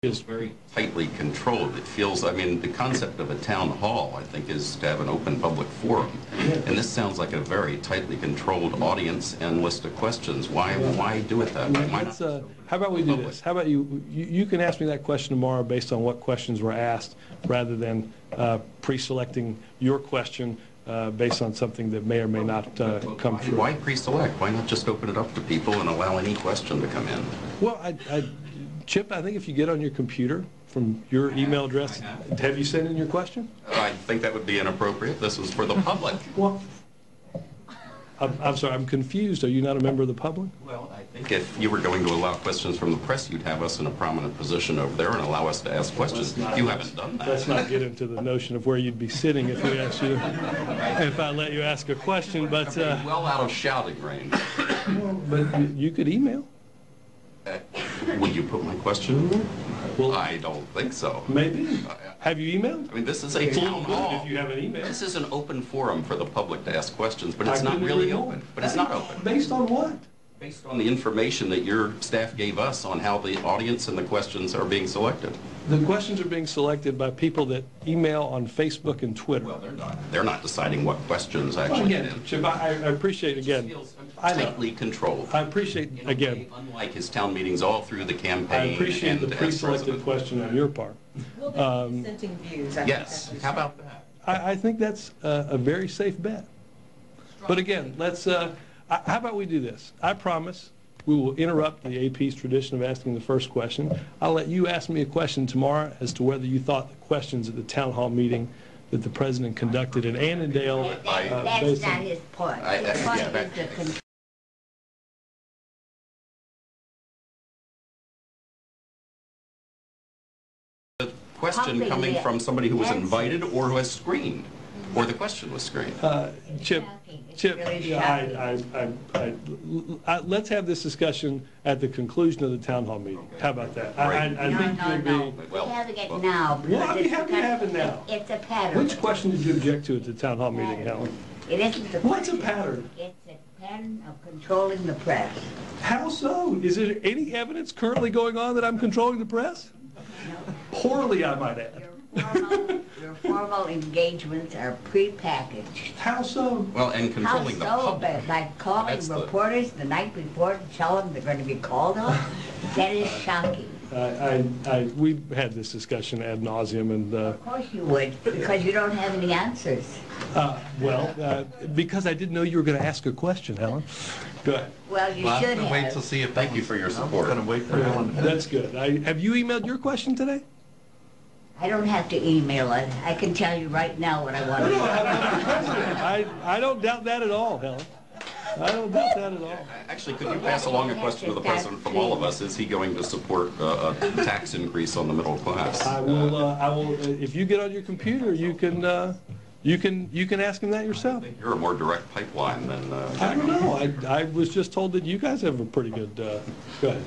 is very tightly controlled. It feels, I mean, the concept of a town hall, I think, is to have an open public forum. And this sounds like a very tightly controlled audience and list of questions. Why do it that way? Why not? How about we do this? How about you can ask me that question tomorrow based on what questions were asked, rather than pre-selecting your question based on something that may or may not come through. Why pre-select? Why not just open it up to people and allow any question to come in? Well, Chip, I think if you get on your computer from your email address, have you sent in your question? I think that would be inappropriate. This is for the public. Well, I'm sorry, I'm confused. Are you not a member of the public? Well, I think if you were going to allow questions from the press, you'd have us in a prominent position over there and allow us to ask questions. You haven't done that. Let's not get into the notion of where you'd be sitting if we asked you, if I let you ask a question, but... well out of shouting range. But you could email. Would you put my question in? Well, I don't think so. Maybe. Have you emailed? I mean, this is a town hall. If you have an email. This is an open forum for the public to ask questions, but it's not really open. But it's not open. Based on what? Based on the information that your staff gave us on how the audience and the questions are being selected. The questions are being selected by people that email on Facebook and Twitter. Well, they're not deciding what questions actually get in. Chip, I appreciate, again, tightly controlled. I appreciate, again, unlike his town meetings all through the campaign. I appreciate the pre-selected question on your part. We'll be dissenting views. Yes, how about that? I think that's a very safe bet. But again, let's, how about we do this? I promise we will interrupt the AP's tradition of asking the first question. I'll let you ask me a question tomorrow as to whether you thought the questions at the town hall meeting that the president conducted in Annandale. That's not his point. His point is the control. The question coming from somebody who was invited or who has screened, or the question was screened. Chip, let's have this discussion at the conclusion of the town hall meeting. How about that? I think you'll be... We're having it now. Well, I'll be happy to have it now. It's a pattern. Which question did you object to at the town hall meeting, Helen? It isn't the What's a question. pattern? It's a pattern of controlling the press. How so? Is there any evidence currently going on that I'm controlling the press? No. Poorly, I might add. Your formal engagements are prepackaged. How so? Well, and controlling the public. By calling reporters the night before to tell them they're going to be called on? That is shocking. We've had this discussion ad nauseum, and of course you would, because you don't have any answers. Because I didn't know you were going to ask a question, Helen. Go ahead. Well, you should have. Wait to see if. Thank you for your support. I'm going to wait for Helen. That's good. Have you emailed your question today? I don't have to email it. I can tell you right now what I want to know. I don't doubt that at all, Helen. I don't doubt that at all. Actually, could you pass along a question to the president from all of us? Is he going to support a tax increase on the middle class? I will. If you get on your computer, you can ask him that yourself. I think you're a more direct pipeline than. I don't know. I was just told that you guys have a pretty good. Go ahead.